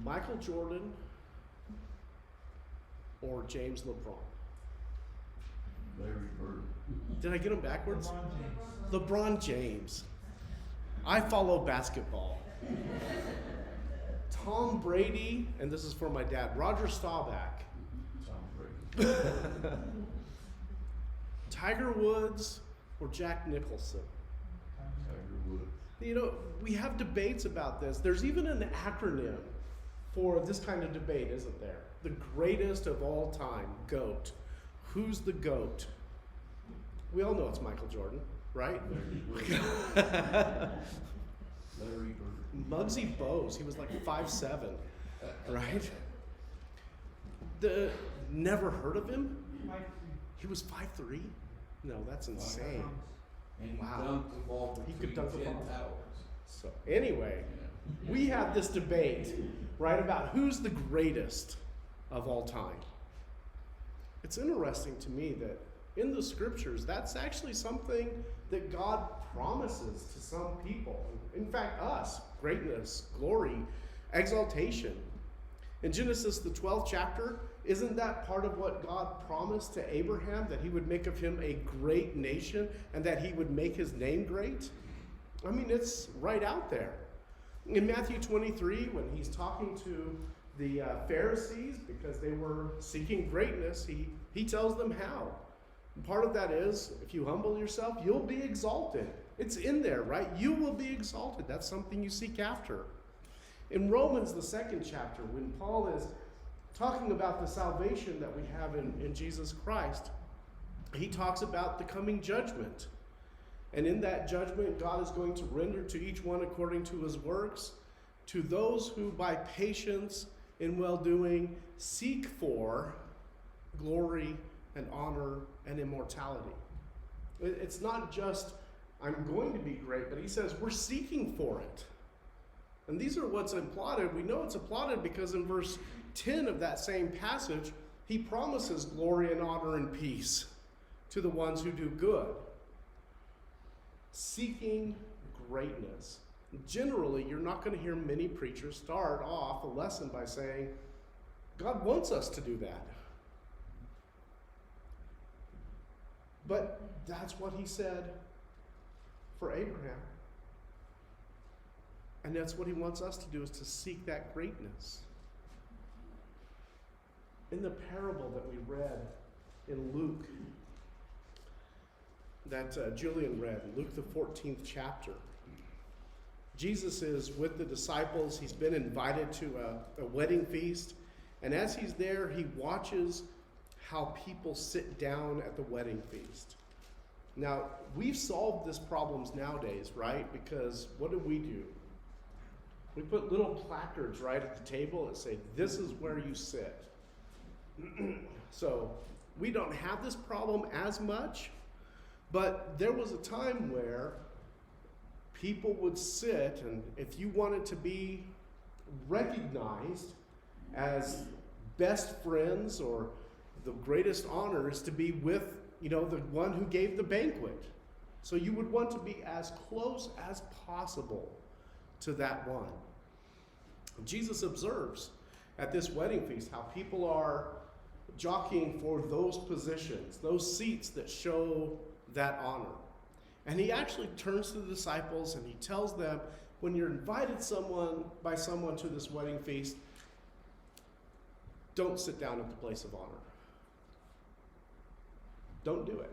Michael Jordan or James LeBron? Larry Bird. Did I get them backwards? LeBron James. LeBron James. I follow basketball. Tom Brady, and this is for my dad, Roger Staubach. Tom Brady. Tiger Woods or Jack Nicholson? Tiger Woods. You know, we have debates about this. There's even an acronym for this kind of debate, isn't there? The greatest of all time, GOAT. Who's the GOAT? We all know it's Michael Jordan, right? Larry Bird. Larry Bird. Muggsy Bogues, he was like 5'7", right? Never heard of him? He was 5'3"? No, that's insane. And he Wow. dunked the ball He between could dunk the 10 ball. towers. So anyway, we have this debate, right, about who's the greatest of all time. It's interesting to me that in the scriptures, that's actually something that God promises to some people. In fact, us, greatness, glory, exaltation. In Genesis, the 12th chapter, isn't that part of what God promised to Abraham, that he would make of him a great nation and that he would make his name great? I mean, it's right out there. In Matthew 23, when he's talking to the Pharisees, because they were seeking greatness, he tells them how. And part of that is, if you humble yourself, you'll be exalted. It's in there, right? You will be exalted. That's something you seek after. In Romans, the 2nd chapter, when Paul is talking about the salvation that we have in Jesus Christ, he talks about the coming judgment. And in that judgment, God is going to render to each one according to his works, to those who by patience in well-doing seek for glory and honor and immortality. It's not just, I'm going to be great, but he says we're seeking for it. And these are what's applauded. We know it's applauded because in verse 10 of that same passage, he promises glory and honor and peace to the ones who do good. Seeking greatness. Generally, you're not going to hear many preachers start off a lesson by saying, God wants us to do that. But that's what he said for Abraham. And that's what he wants us to do, is to seek that greatness. In the parable that we read in Luke, that Julian read, Luke the 14th chapter, Jesus is with the disciples. He's been invited to a wedding feast. And as he's there, he watches how people sit down at the wedding feast. Now, we've solved this problem nowadays, right? Because what do? We put little placards right at the table that say, this is where you sit. So we don't have this problem as much, but there was a time where people would sit, and if you wanted to be recognized as best friends, or the greatest honor is to be with, the one who gave the banquet. So you would want to be as close as possible to that one. Jesus observes at this wedding feast how people are jockeying for those positions, those seats that show that honor. And he actually turns to the disciples and he tells them, when you're invited by someone to this wedding feast, don't sit down at the place of honor. Don't do it.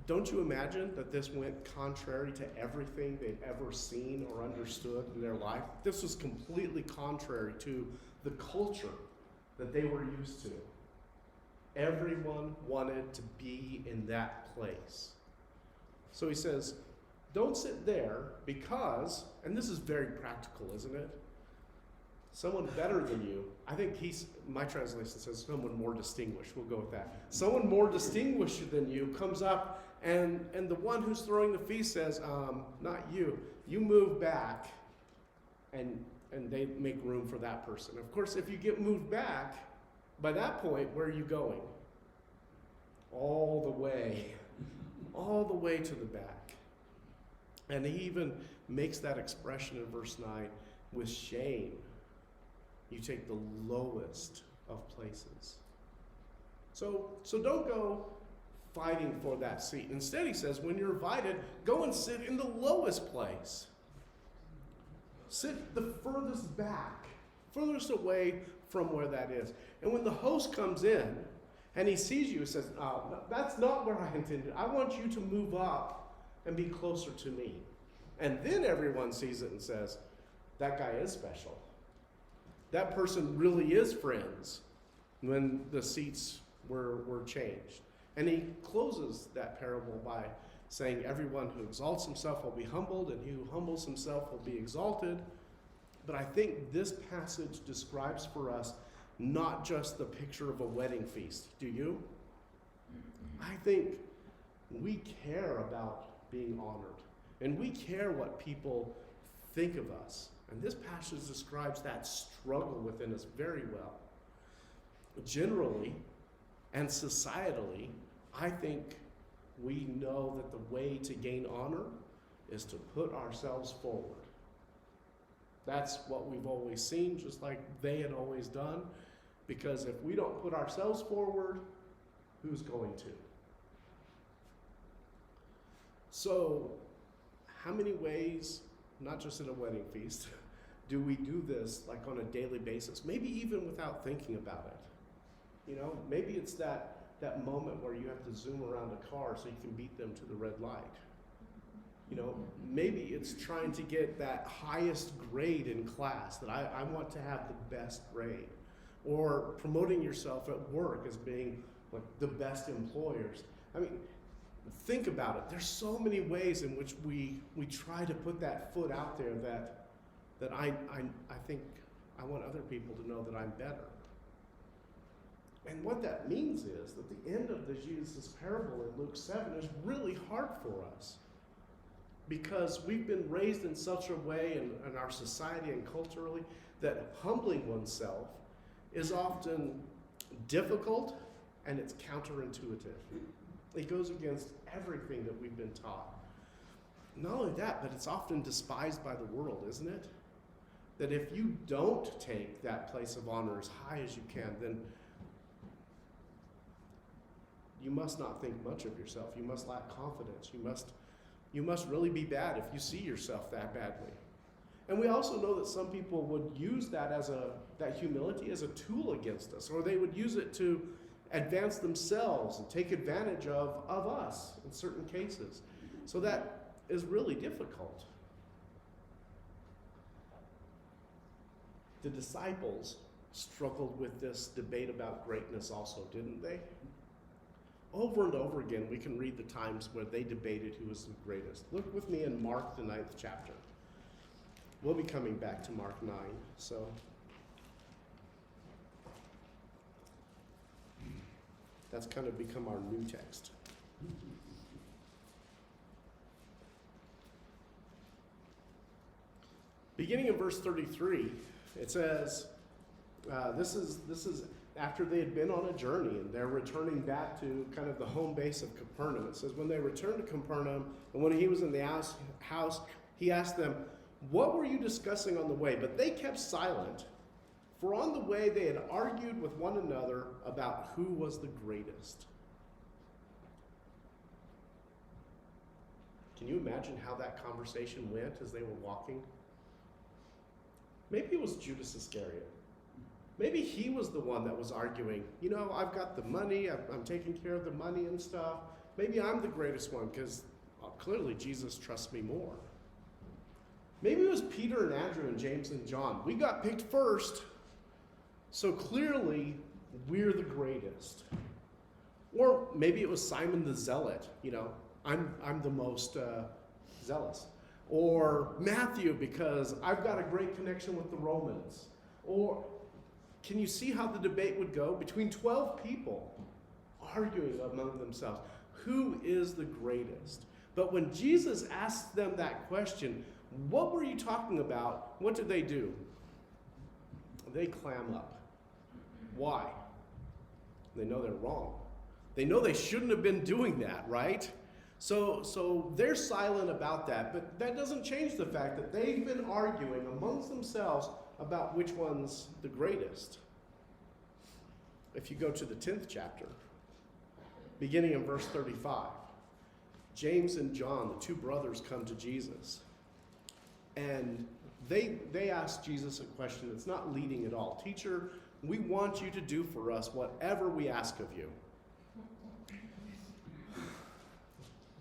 Don't you imagine that this went contrary to everything they'd ever seen or understood in their life? This was completely contrary to the culture that they were used to. Everyone wanted to be in that place. So he says, don't sit there because, and this is very practical, isn't it? Someone better than you, I think my translation says someone more distinguished. We'll go with that. Someone more distinguished than you comes up, and the one who's throwing the feast says, not you. You move back, and they make room for that person. Of course, if you get moved back, by that point, where are you going? All the way to the back. And he even makes that expression in verse 9, with shame, you take the lowest of places. So don't go fighting for that seat. Instead, he says, when you're invited, go and sit in the lowest place. Sit the furthest back, furthest away from where that is. And when the host comes in and he sees you, he says, oh, no, that's not where I intended. I want you to move up and be closer to me. And then everyone sees it and says, that guy is special. That person really is friends, when the seats were changed. And he closes that parable by saying, everyone who exalts himself will be humbled, and he who humbles himself will be exalted. But I think this passage describes for us not just the picture of a wedding feast. Do you? I think we care about being honored, and we care what people think of us. And this passage describes that struggle within us very well. Generally and societally, I think we know that the way to gain honor is to put ourselves forward. That's what we've always seen, just like they had always done. Because if we don't put ourselves forward, who's going to? So, how many ways, not just at a wedding feast, do we do this like on a daily basis? Maybe even without thinking about it. You know, maybe it's that moment where you have to zoom around a car so you can beat them to the red light. You know, maybe it's trying to get that highest grade in class, that I want to have the best grade. Or promoting yourself at work as being like the best employers. I mean, think about it. There's so many ways in which we try to put that foot out there that I think I want other people to know that I'm better. And what that means is that the end of the Jesus parable in Luke 7 is really hard for us, because we've been raised in such a way in our society and culturally that humbling oneself is often difficult and it's counterintuitive. It goes against everything that we've been taught. Not only that, but it's often despised by the world, isn't it? That if you don't take that place of honor as high as you can, then you must not think much of yourself. You must lack confidence. You must really be bad if you see yourself that badly. And we also know that some people would use that that humility as a tool against us, or they would use it to advance themselves and take advantage of us in certain cases. So that is really difficult. The disciples struggled with this debate about greatness also, didn't they? Over and over again, we can read the times where they debated who was the greatest. Look with me in Mark, the 9th chapter. We'll be coming back to Mark 9, so. That's kind of become our new text. Beginning in verse 33, it says, this is after they had been on a journey and they're returning back to kind of the home base of Capernaum. It says, when they returned to Capernaum, and when he was in the house, he asked them, what were you discussing on the way? But they kept silent, for on the way they had argued with one another about who was the greatest. Can you imagine how that conversation went as they were walking? Maybe it was Judas Iscariot. Maybe he was the one that was arguing, you know, I've got the money, I'm taking care of the money and stuff. Maybe I'm the greatest one because clearly Jesus trusts me more. Maybe it was Peter and Andrew and James and John. We got picked first, so clearly we're the greatest. Or maybe it was Simon the Zealot, you know, I'm the most zealous. Or Matthew, because I've got a great connection with the Romans. Or can you see how the debate would go? Between 12 people arguing among themselves. Who is the greatest? But when Jesus asked them that question, what were you talking about? What did they do? They clam up. Why? They know they're wrong. They know they shouldn't have been doing that, right? So they're silent about that, but that doesn't change the fact that they've been arguing amongst themselves about which one's the greatest. If you go to the 10th chapter, beginning in verse 35, James and John, the two brothers, come to Jesus. And they ask Jesus a question that's not leading at all. Teacher, we want you to do for us whatever we ask of you.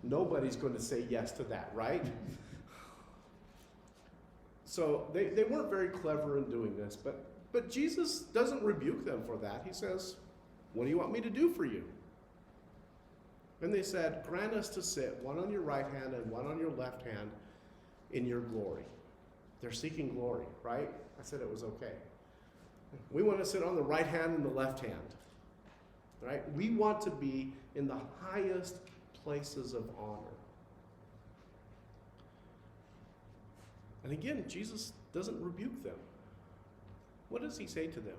Nobody's going to say yes to that, right? So they weren't very clever in doing this, but Jesus doesn't rebuke them for that. He says, what do you want me to do for you? And they said, grant us to sit, one on your right hand and one on your left hand, in your glory. They're seeking glory, right? I said it was okay. We want to sit on the right hand and the left hand, right? We want to be in the highest places of honor. And again, Jesus doesn't rebuke them. What does he say to them?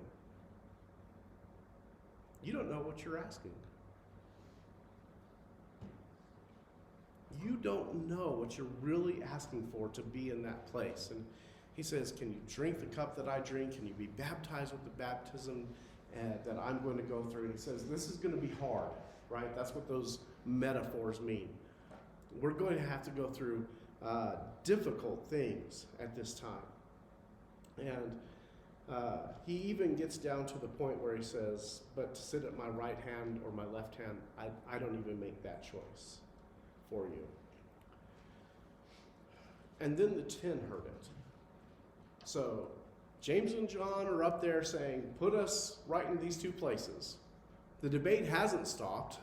You don't know what you're asking. You don't know what you're really asking for to be in that place. And he says, can you drink the cup that I drink? Can you be baptized with the baptism that I'm going to go through? And he says, this is going to be hard, right? That's what those metaphors mean. We're going to have to go through difficult things at this time. And he even gets down to the point where he says, but to sit at my right hand or my left hand, I don't even make that choice for you. And then the 10 heard it. So James and John are up there saying, put us right in these two places. The debate hasn't stopped,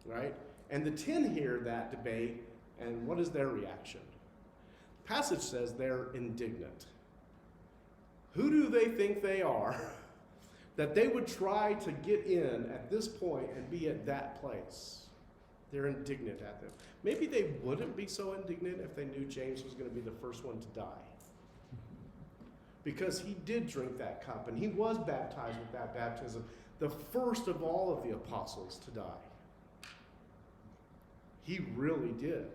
right? And the 10 hear that debate, and what is their reaction? The passage says they're indignant. Who do they think they are that they would try to get in at this point and be at that place? They're indignant at them. Maybe they wouldn't be so indignant if they knew James was going to be the first one to die. Because he did drink that cup, and he was baptized with that baptism, the first of all of the apostles to die. He really did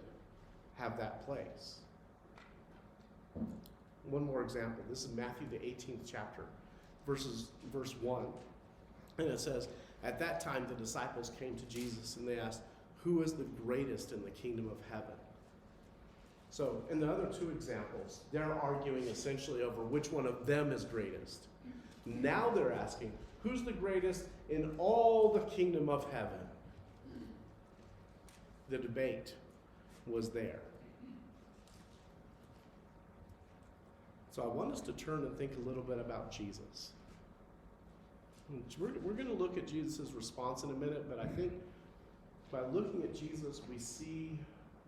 have that place. One more example. This is Matthew, the 18th chapter, verse 1. And it says, at that time the disciples came to Jesus and they asked, who is the greatest in the kingdom of heaven? So in the other two examples, they're arguing essentially over which one of them is greatest. Now they're asking, who's the greatest in all the kingdom of heaven? The debate was there. So I want us to turn and think a little bit about Jesus. We're going to look at Jesus' response in a minute, but I think by looking at Jesus, we see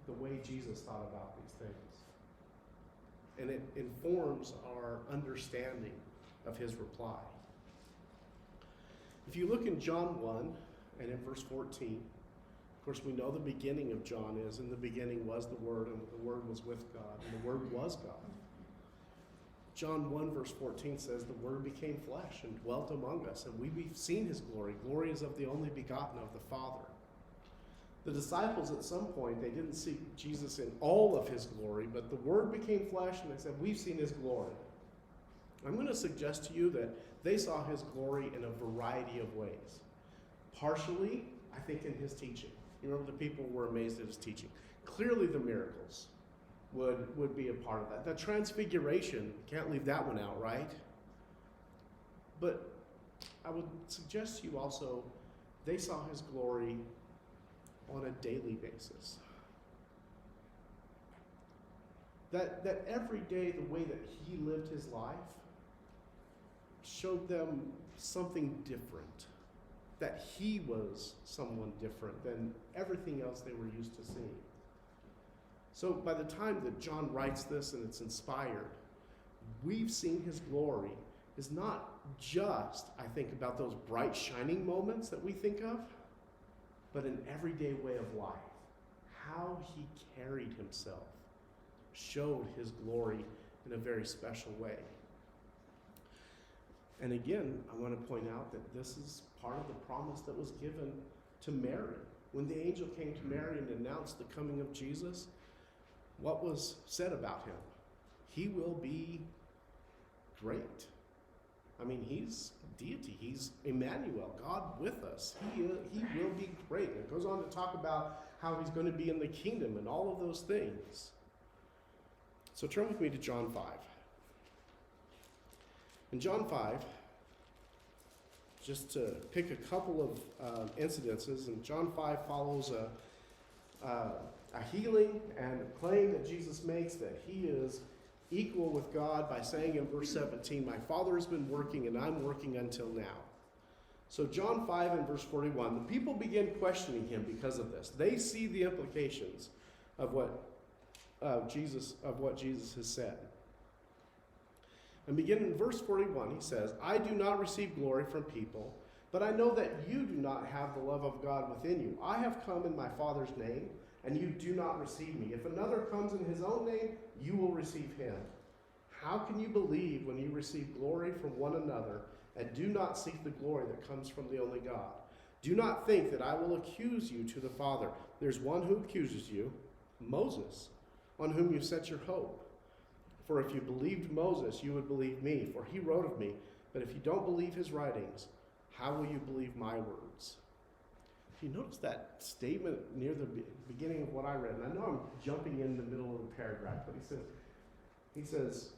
the way Jesus thought about these things. And it informs our understanding of his reply. If you look in John 1 and in verse 14, of course, we know the beginning of John is, in the beginning was the Word, and the Word was with God, and the Word was God. John 1 verse 14 says, the Word became flesh and dwelt among us, and we've seen his glory. Glory is of the only begotten of the Father. The disciples at some point, they didn't see Jesus in all of his glory, but the Word became flesh, and they said, we've seen his glory. I'm going to suggest to you that they saw his glory in a variety of ways. Partially, I think, in his teaching. You remember the people were amazed at his teaching. Clearly the miracles would be a part of that. The transfiguration, can't leave that one out, right? But I would suggest to you also, they saw his glory on a daily basis. That every day, the way that he lived his life showed them something different. That he was someone different than everything else they were used to seeing. So by the time that John writes this and it's inspired, we've seen his glory is not just, I think, about those bright shining moments that we think of, but an everyday way of life. How he carried himself showed his glory in a very special way. And again, I want to point out that this is part of the promise that was given to Mary when the angel came to Mary and announced the coming of Jesus, what was said about him? He will be great. I mean, he's deity. He's Emmanuel, God with us. He will be great. And it goes on to talk about how he's going to be in the kingdom and all of those things. So turn with me to John 5. In John 5, just to pick a couple of incidences, and John 5 follows a healing and a claim that Jesus makes that he is equal with God by saying in verse 17, my Father has been working and I'm working until now. So John 5 and verse 41, the people begin questioning him because of this. They see the implications of what Jesus has said. And beginning in verse 41, he says, I do not receive glory from people, but I know that you do not have the love of God within you. I have come in my Father's name, and you do not receive me. If another comes in his own name, you will receive him. How can you believe when you receive glory from one another and do not seek the glory that comes from the only God? Do not think that I will accuse you to the Father. There's one who accuses you, Moses, on whom you set your hope. For if you believed Moses, you would believe me, for he wrote of me. But if you don't believe his writings, how will you believe my words? You notice that statement near the beginning of what I read, and I know I'm jumping in the middle of the paragraph, but he says,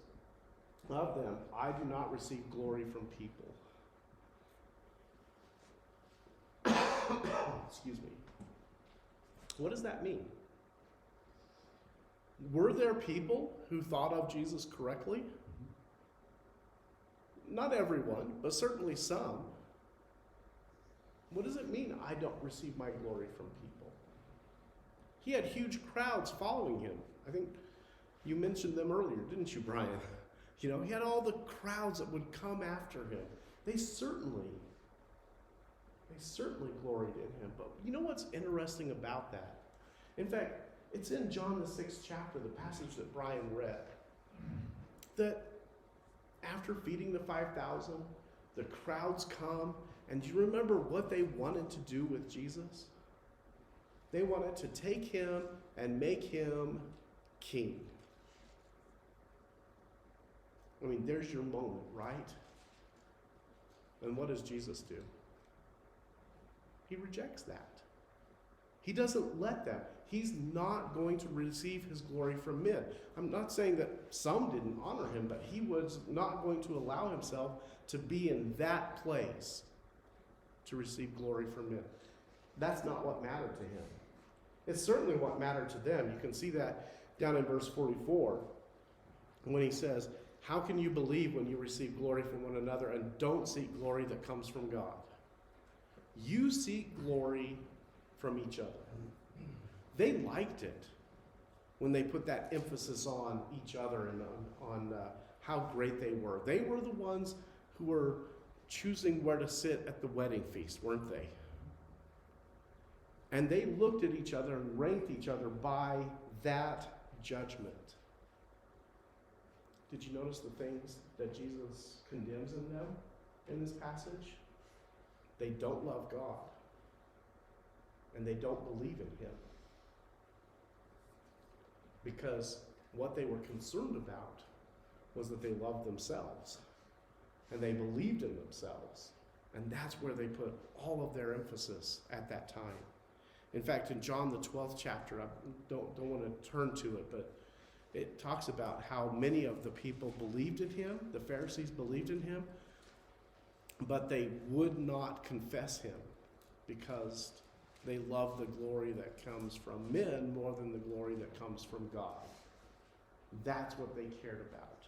of them, I do not receive glory from people. Excuse me. What does that mean? Were there people who thought of Jesus correctly? Not everyone, but certainly some. What does it mean, I don't receive my glory from people? He had huge crowds following him. I think you mentioned them earlier, didn't you, Brian? He had all the crowds that would come after him. They certainly gloried in him. But you know what's interesting about that? In fact, it's in John the 6th chapter, the passage that Brian read, that after feeding the 5,000, the crowds come, and do you remember what they wanted to do with Jesus? They wanted to take him and make him king. I mean, there's your moment, right? And what does Jesus do? He rejects that. He doesn't let them. He's not going to receive his glory from men. I'm not saying that some didn't honor him, but he was not going to allow himself to be in that place to receive glory from men. That's not what mattered to him. It's certainly what mattered to them. You can see that down in verse 44 when he says, how can you believe when you receive glory from one another and don't seek glory that comes from God? You seek glory from each other. They liked it when they put that emphasis on each other and on how great they were. They were the ones who were choosing where to sit at the wedding feast, weren't they? And they looked at each other and ranked each other by that judgment. Did you notice the things that Jesus condemns in them in this passage? They don't love God, and they don't believe in him. Because what they were concerned about was that they loved themselves, and they believed in themselves. And that's where they put all of their emphasis at that time. In fact, in John the 12th chapter, I don't want to turn to it, but it talks about how many of the people believed in him, the Pharisees believed in him, but they would not confess him because they loved the glory that comes from men more than the glory that comes from God. That's what they cared about.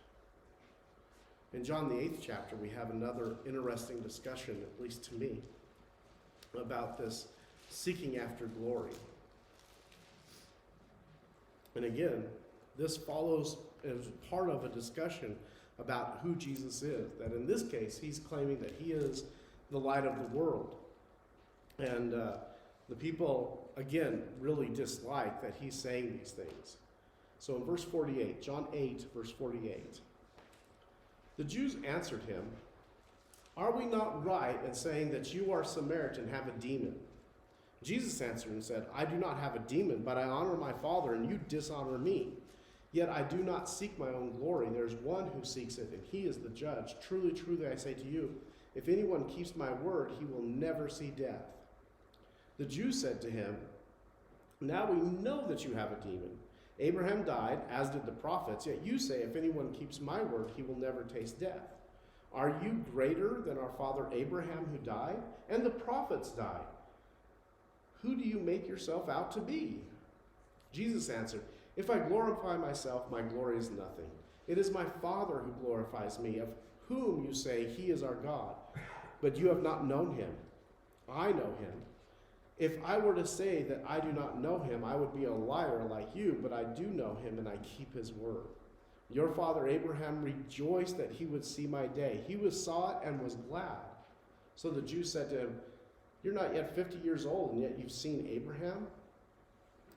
In John the 8th chapter, we have another interesting discussion, at least to me, about this seeking after glory. And again, this follows as part of a discussion about who Jesus is. That in this case, he's claiming that he is the light of the world. And the people, again, really dislike that he's saying these things. So in verse 48, John 8, verse 48, the Jews answered him, "Are we not right in saying that you are Samaritan, have a demon? Jesus answered and said, I do not have a demon, but I honor my Father, and you dishonor me. Yet I do not seek my own glory. There is one who seeks it, and he is the judge. Truly, truly, I say to you, if anyone keeps my word, he will never see death. The Jews said to him, now we know that you have a demon. Abraham died, as did the prophets, yet you say, if anyone keeps my word, he will never taste death. Are you greater than our father Abraham who died? And the prophets died. Who do you make yourself out to be? Jesus answered, if I glorify myself, my glory is nothing. It is my Father who glorifies me, of whom you say he is our God. But you have not known him. I know him. If I were to say that I do not know him, I would be a liar like you, but I do know him and I keep his word. Your father Abraham rejoiced that he would see my day. He saw it and was glad. So the Jews said to him, you're not yet 50 years old, and yet you've seen Abraham?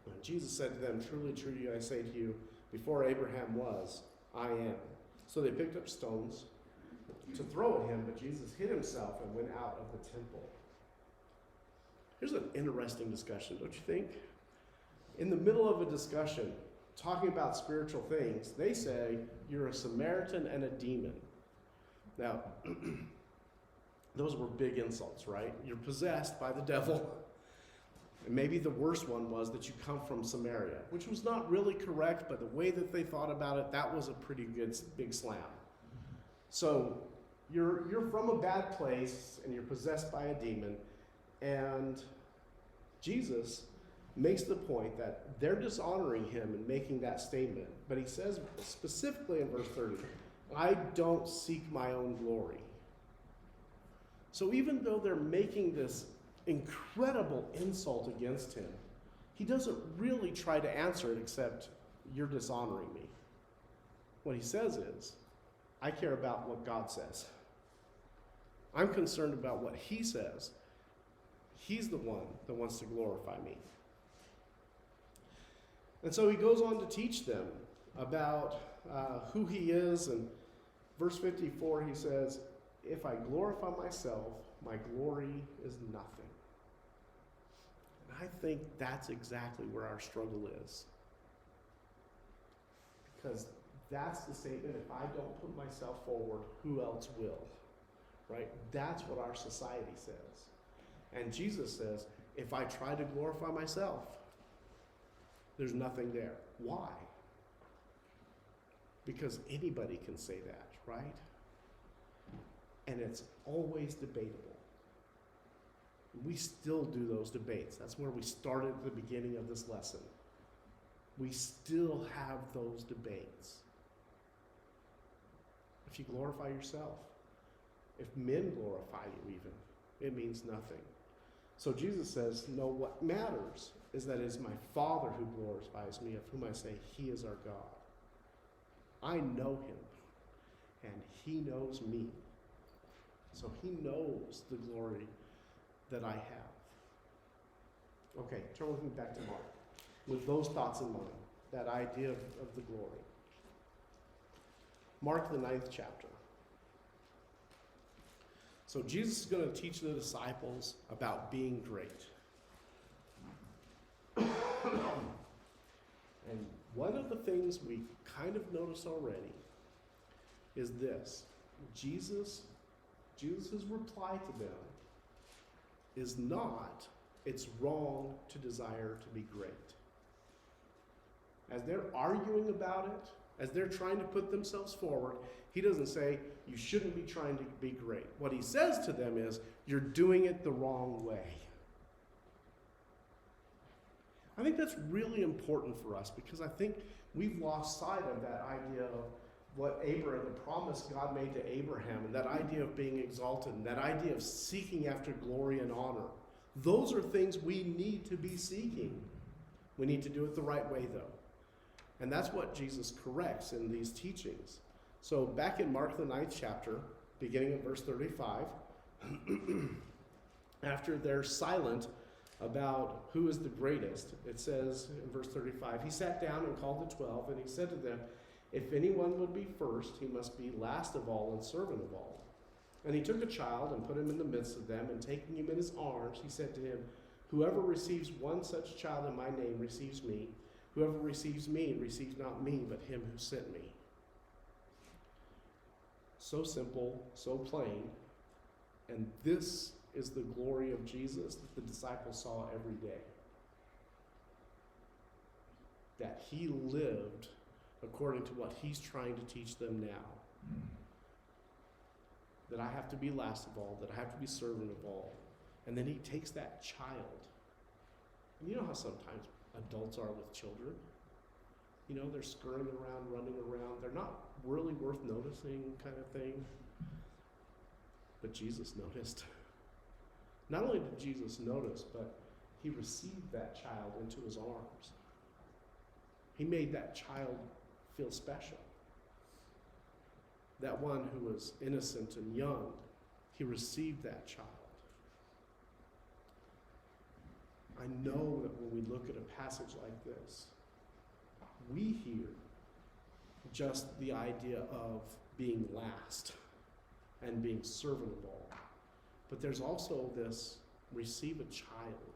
And Jesus said to them, truly, truly, I say to you, before Abraham was, I am. So they picked up stones to throw at him, but Jesus hid himself and went out of the temple. Here's an interesting discussion, don't you think? In the middle of a discussion, talking about spiritual things, they say, you're a Samaritan and a demon. Now, those were big insults, right? You're possessed by the devil. And maybe the worst one was that you come from Samaria, which was not really correct, but the way that they thought about it, that was a pretty good big slam. So you're from a bad place and you're possessed by a demon, and Jesus makes the point that they're dishonoring him and making that statement. But he says specifically in verse 30, I don't seek my own glory. So even though they're making this incredible insult against him, he doesn't really try to answer it except, you're dishonoring me. What he says is, I care about what God says. I'm concerned about what he says. He's the one that wants to glorify me. And so he goes on to teach them about who he is. And verse 54, he says, if I glorify myself, my glory is nothing. And I think that's exactly where our struggle is. Because that's the statement, if I don't put myself forward, who else will? Right? That's what our society says. And Jesus says, if I try to glorify myself, there's nothing there. Why? Because anybody can say that, right? And it's always debatable. We still do those debates. That's where we started at the beginning of this lesson. We still have those debates. If you glorify yourself, if men glorify you even, it means nothing. So Jesus says, no, what matters is that it is my Father who glorifies me, of whom I say he is our God. I know him, and he knows me. So he knows the glory that I have. Okay, turn with me back to Mark. With those thoughts in mind, that idea of the glory. Mark, the 9th chapter. So Jesus is going to teach the disciples about being great. And one of the things we kind of notice already is this. Jesus' reply to them is not, it's wrong to desire to be great. As they're arguing about it, as they're trying to put themselves forward, he doesn't say, you shouldn't be trying to be great. What he says to them is, you're doing it the wrong way. I think that's really important for us because I think we've lost sight of that idea of what Abraham, the promise God made to Abraham, and that idea of being exalted, and that idea of seeking after glory and honor. Those are things we need to be seeking. We need to do it the right way, though. And that's what Jesus corrects in these teachings. So back in Mark the 9th chapter, beginning at verse 35, after they're silent about who is the greatest, it says in verse 35, he sat down and called the 12, and he said to them, if anyone would be first, he must be last of all and servant of all. And he took a child and put him in the midst of them, and taking him in his arms, he said to him, Whoever receives one such child in my name receives me. Whoever receives me receives not me, but him who sent me. So simple, so plain. And this is the glory of Jesus that the disciples saw every day. That he lived according to what he's trying to teach them now. That I have to be last of all, that I have to be servant of all. And then he takes that child. And you know how sometimes adults are with children? You know, they're scurrying around, running around. They're not really worth noticing kind of thing. But Jesus noticed. Not only did Jesus notice, but he received that child into his arms. He made that child feel special. That one who was innocent and young, he received that child. I know that when we look at a passage like this, we hear just the idea of being last and being servant of all. But there's also this receive a child.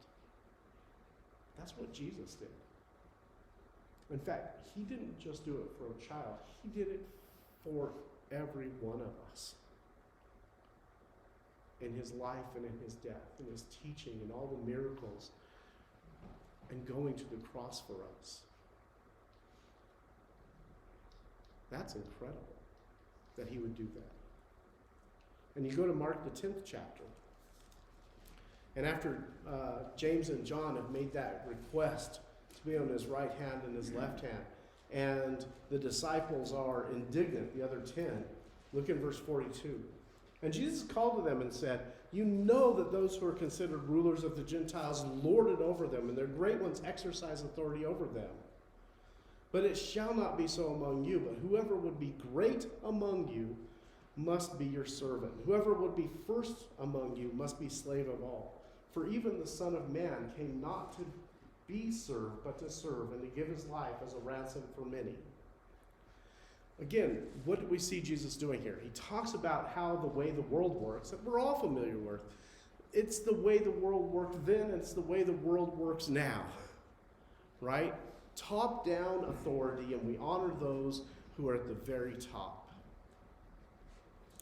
That's what Jesus did. In fact, he didn't just do it for a child, he did it for every one of us. In his life and in his death, in his teaching and all the miracles, and going to the cross for us. That's incredible that he would do that. And you go to Mark the 10th chapter. And after James and John have made that request to be on his right hand and his left hand, and the disciples are indignant, the other 10, look in verse 42. And Jesus called to them and said, you know that those who are considered rulers of the Gentiles lord it over them, and their great ones exercise authority over them. But it shall not be so among you, but whoever would be great among you must be your servant. Whoever would be first among you must be slave of all. For even the Son of Man came not to be served, but to serve, and to give his life as a ransom for many. Again, what do we see Jesus doing here? He talks about how the way the world works, that we're all familiar with. It's the way the world worked then, and it's the way the world works now. Right? Top-down authority, and we honor those who are at the very top.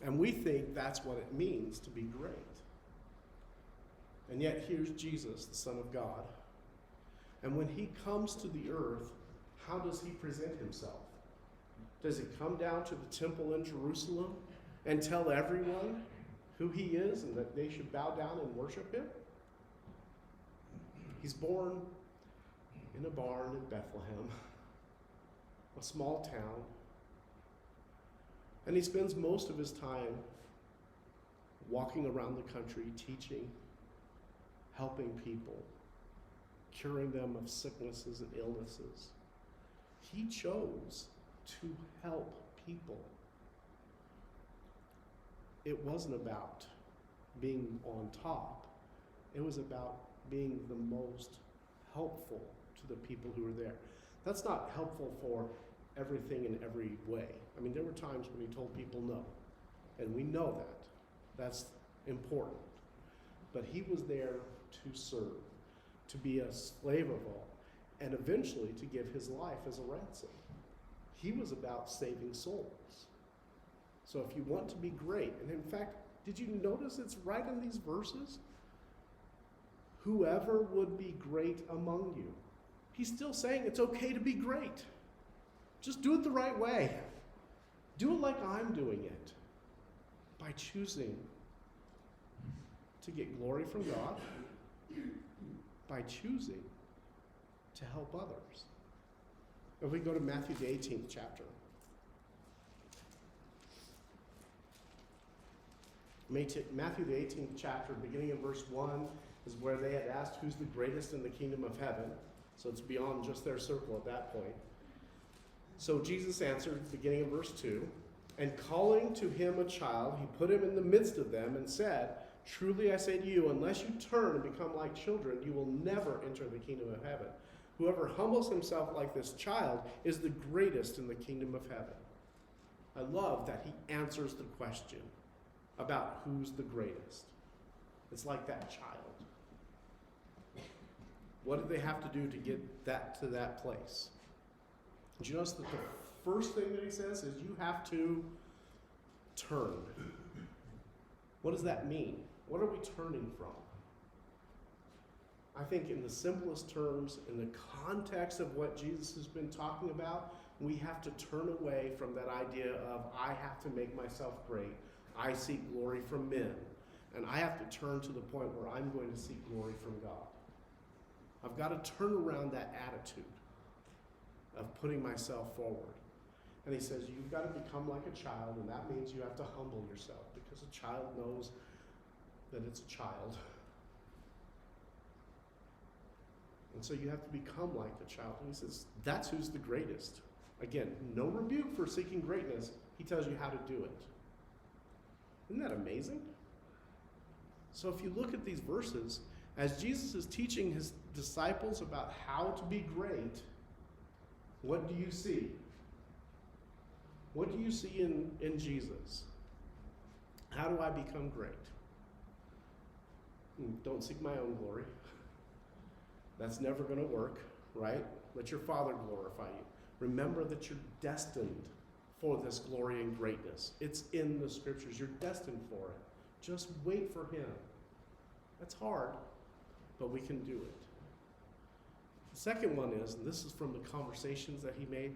And we think that's what it means to be great. And yet here's Jesus, the Son of God. And when he comes to the earth, how does he present himself? Does he come down to the temple in Jerusalem and tell everyone who he is and that they should bow down and worship him? He's born in a barn in Bethlehem, a small town. And he spends most of his time walking around the country, teaching, helping people, curing them of sicknesses and illnesses. He chose to help people. It wasn't about being on top. It was about being the most helpful to the people who were there. That's not helpful for everything in every way. I mean, there were times when he told people no, and we know that. That's important. But he was there to serve, to be a slave of all, and eventually to give his life as a ransom. He was about saving souls. So if you want to be great, and in fact, did you notice it's right in these verses? Whoever would be great among you. He's still saying it's okay to be great. Just do it the right way. Do it like I'm doing it. By choosing to get glory from God, by choosing to help others. If we go to Matthew the 18th chapter. Matthew the 18th chapter, beginning in verse 1, is where they had asked who's the greatest in the kingdom of heaven. So it's beyond just their circle at that point. So Jesus answered, beginning in verse 2, and calling to him a child, he put him in the midst of them and said, truly I say to you, unless you turn and become like children, you will never enter the kingdom of heaven. Whoever humbles himself like this child is the greatest in the kingdom of heaven. I love that he answers the question about who's the greatest. It's like that child. What did they have to do to get that to that place? Did you notice that the first thing that he says is you have to turn? What does that mean? What are we turning from? I think in the simplest terms, in the context of what Jesus has been talking about, we have to turn away from that idea of I have to make myself great. I seek glory from men. And I have to turn to the point where I'm going to seek glory from God. I've got to turn around that attitude of putting myself forward. And he says, you've got to become like a child, and that means you have to humble yourself, because a child knows that it's a child. And so you have to become like the child. And he says, that's who's the greatest. Again, no rebuke for seeking greatness. He tells you how to do it. Isn't that amazing? So if you look at these verses, as Jesus is teaching his disciples about how to be great, what do you see? What do you see in Jesus? How do I become great? Don't seek my own glory. That's never going to work, right? Let your Father glorify you. Remember that you're destined for this glory and greatness. It's in the Scriptures. You're destined for it. Just wait for him. That's hard, but we can do it. The second one is, and this is from the conversations that he made,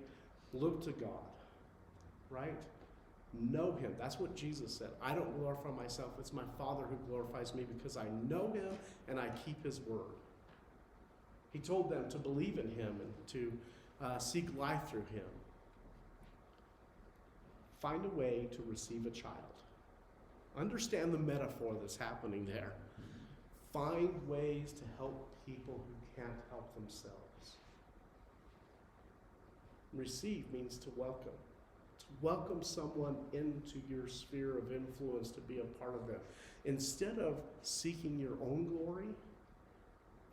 look to God, right? Know him. That's what Jesus said. I don't glorify myself. It's my Father who glorifies me, because I know him and I keep his word. He told them to believe in him and to seek life through him. Find a way to receive a child. Understand the metaphor that's happening there. Find ways to help people who can't help themselves. Receive means to welcome. To welcome someone into your sphere of influence, to be a part of them. Instead of seeking your own glory,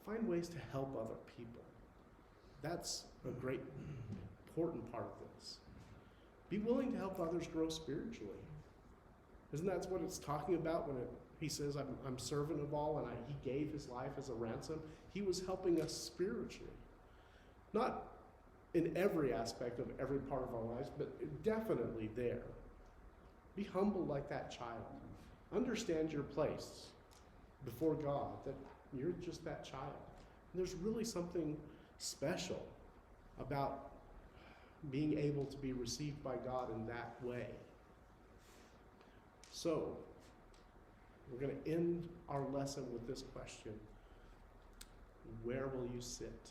find ways to help other people. That's a great, important part of this. Be willing to help others grow spiritually. Isn't that what it's talking about when he says, I'm servant of all, and he gave his life as a ransom? He was helping us spiritually. Not in every aspect of every part of our lives, but definitely there. Be humble like that child. Understand your place before God, that you're just that child. And there's really something special about being able to be received by God in that way. So, we're going to end our lesson with this question. Where will you sit?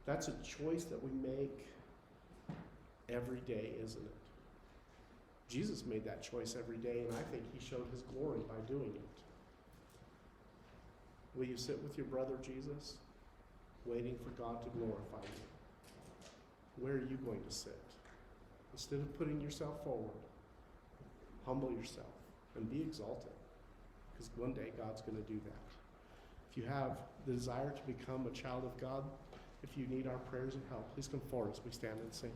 That's a choice that we make every day, isn't it? Jesus made that choice every day, and I think he showed his glory by doing it. Will you sit with your brother Jesus, waiting for God to glorify you? Where are you going to sit? Instead of putting yourself forward, humble yourself and be exalted, because one day God's going to do that. If you have the desire to become a child of God, if you need our prayers and help, please come forward as we stand and sing.